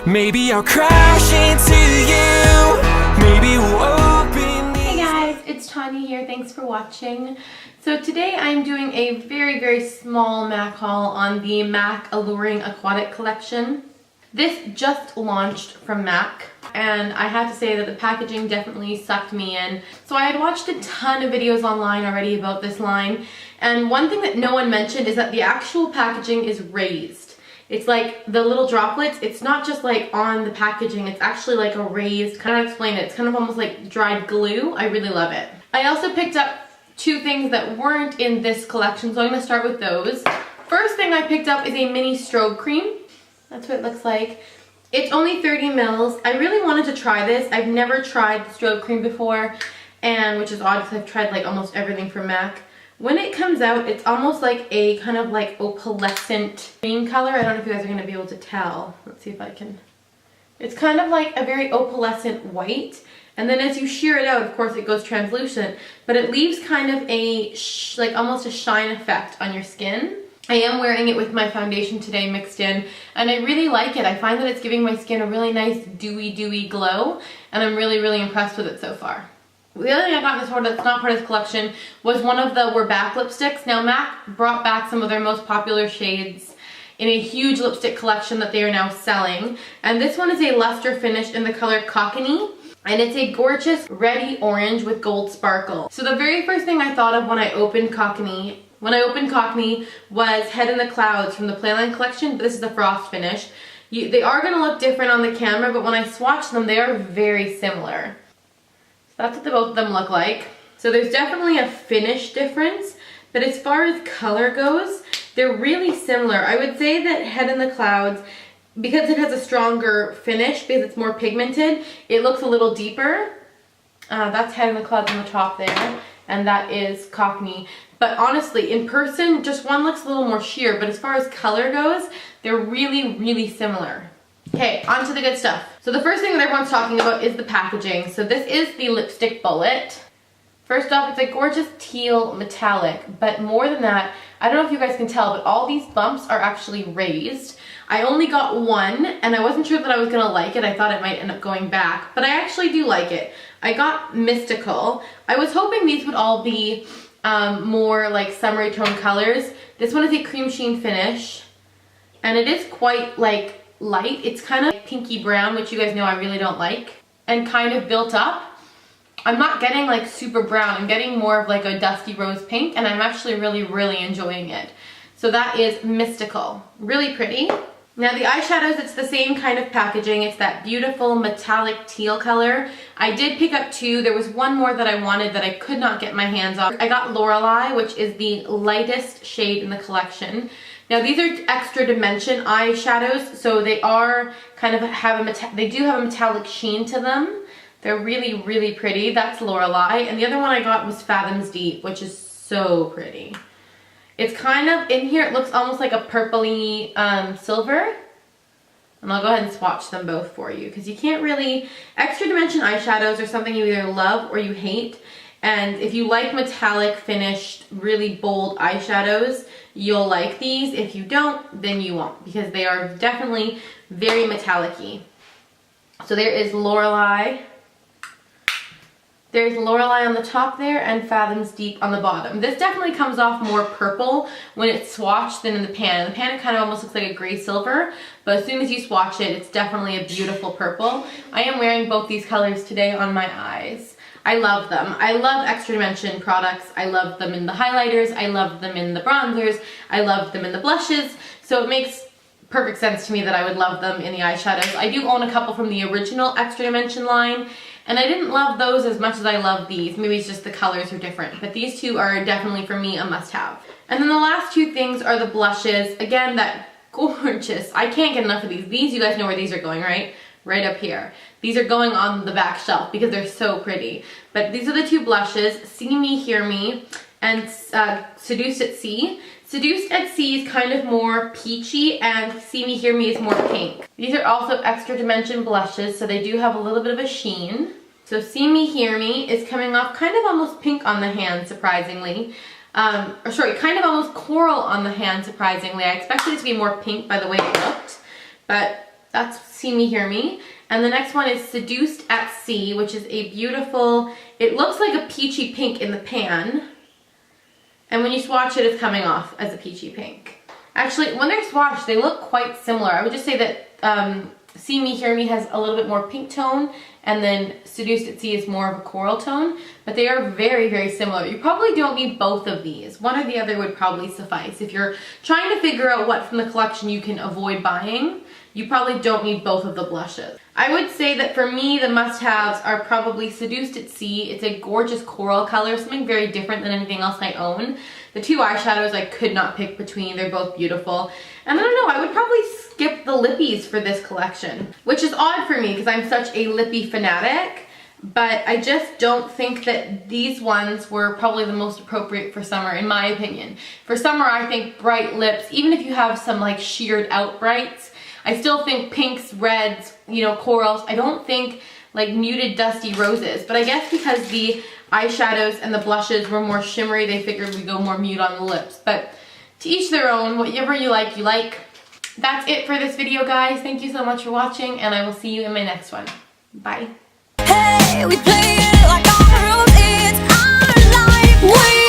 Maybe I'll crash into you. Maybe we'll open. Hey guys, it's Tanya here. Thanks for watching. So today I'm doing a very small MAC haul on the MAC Alluring Aquatic Collection. This just launched from MAC, and I have to say that the packaging definitely sucked me in. So I had watched a ton of videos online already about this line, and one thing that no one mentioned is that the actual packaging is raised. It's like the little droplets, it's not just like on the packaging, it's actually like a raised, kind of explain it, it's kind of almost like dried glue. I really love it. I also picked up two things that weren't in this collection, so I'm going to start with those. First thing I picked up is a mini strobe cream. That's what it looks like. It's only 30 mils. I really wanted to try this. I've never tried the strobe cream before, and which is odd because I've tried like almost everything from MAC. When it comes out, it's almost like a kind of like opalescent cream color. I don't know if you guys are going to be able to tell. Let's see if I can. It's kind of like a very opalescent white. And then as you shear it out, of course, it goes translucent. But it leaves kind of a, like almost a shine effect on your skin. I am wearing it with my foundation today mixed in. And I really like it. I find that it's giving my skin a really nice dewy glow. And I'm really impressed with it so far. The other thing I got in this order that's not part of this collection was one of the We're Back lipsticks. Now MAC brought back some of their most popular shades in a huge lipstick collection that they are now selling. And this one is a luster finish in the color Cockney. And it's a gorgeous reddy orange with gold sparkle. So the very first thing I thought of when I opened Cockney was Head in the Clouds from the Playline collection. This is the frost finish. They are going to look different on the camera, but when I swatch them, they are very similar. That's what both of them look like. So there's definitely a finish difference, but as far as color goes, they're really similar. I would say that Head in the Clouds, because it has a stronger finish, because it's more pigmented, it looks a little deeper. That's Head in the Clouds on the top there, and that is Cockney. But honestly, in person, just one looks a little more sheer, but as far as color goes, they're really similar. Okay, on to the good stuff. So the first thing that everyone's talking about is the packaging. So this is the lipstick bullet. First off, it's a gorgeous teal metallic, but more than that, I don't know if you guys can tell, but all these bumps are actually raised. I only got one, and I wasn't sure that I was gonna like it. I thought it might end up going back, but I actually do like it. I got Mystical. I was hoping these would all be more like summery tone colors. This one is a cream sheen finish, and it is quite like light. It's kind of pinky brown, which you guys know I really don't like, and kind of built up. I'm not getting like super brown. I'm getting more of like a dusty rose pink, and I'm actually really enjoying it. So that is Mystical. Really pretty. Now the eyeshadows, it's the same kind of packaging. It's that beautiful metallic teal color. I did pick up two. There was one more that I wanted that I could not get my hands on. I got Lorelei, which is the lightest shade in the collection. Now these are extra dimension eyeshadows, so they are kind of they do have a metallic sheen to them. They're really pretty. That's Lorelei. And the other one I got was Fathoms Deep, which is so pretty. It's kind of, in here it looks almost like a purpley silver. And I'll go ahead and swatch them both for you, because you can't really, extra dimension eyeshadows are something you either love or you hate. And if you like metallic finished, really bold eyeshadows, you'll like these. If you don't, then you won't, because they are definitely very metallic-y. So there is Lorelei. There's Lorelei on the top there, and Fathoms Deep on the bottom. This definitely comes off more purple when it's swatched than in the pan. In the pan it kind of almost looks like a gray silver, but as soon as you swatch it, it's definitely a beautiful purple. I am wearing both these colors today on my eyes. I love them. I love extra dimension products. I love them in the highlighters. I love them in the bronzers. I love them in the blushes. So it makes perfect sense to me that I would love them in the eyeshadows. I do own a couple from the original extra dimension line, and I didn't love those as much as I love these. Maybe it's just the colors are different, but these two are definitely for me a must-have. And then the last two things are the blushes. Again, that gorgeous, I can't get enough of these. These, you guys know where these are going, right? Right up here. These are going on the back shelf because they're so pretty. But these are the two blushes, See Me, Hear Me, and Seduced at Sea. Seduced at Sea is kind of more peachy, and See Me, Hear Me is more pink. These are also extra dimension blushes, so they do have a little bit of a sheen. So See Me, Hear Me is coming off kind of almost pink on the hand, surprisingly. Or sorry, kind of almost coral on the hand, surprisingly. I expected it to be more pink by the way it looked, but That's See Me, Hear Me. And the next one is Seduced at Sea, which is a beautiful, it looks like a peachy pink in the pan. And when you swatch it, it's coming off as a peachy pink. Actually, when they're swatched, they look quite similar. I would just say that See Me, Hear Me has a little bit more pink tone, and then Seduced at Sea is more of a coral tone, but they are very, very similar. You probably don't need both of these. One or the other would probably suffice. If you're trying to figure out what from the collection you can avoid buying, you probably don't need both of the blushes. I would say that for me, the must-haves are probably Seduced at Sea. It's a gorgeous coral color, something very different than anything else I own. The two eyeshadows I could not pick between. They're both beautiful. And I don't know, I would probably skip the lippies for this collection, which is odd for me because I'm such a lippy fanatic, but I just don't think that these ones were probably the most appropriate for summer, in my opinion. For summer, I think bright lips, even if you have some like sheared out brights, I still think pinks, reds, you know, corals. I don't think like muted dusty roses, but I guess because the eyeshadows and the blushes were more shimmery, they figured we'd go more mute on the lips. But to each their own, whatever you like, you like. That's it for this video, guys. Thank you so much for watching, and I will see you in my next one. Bye. Hey, we play it like our world is our life.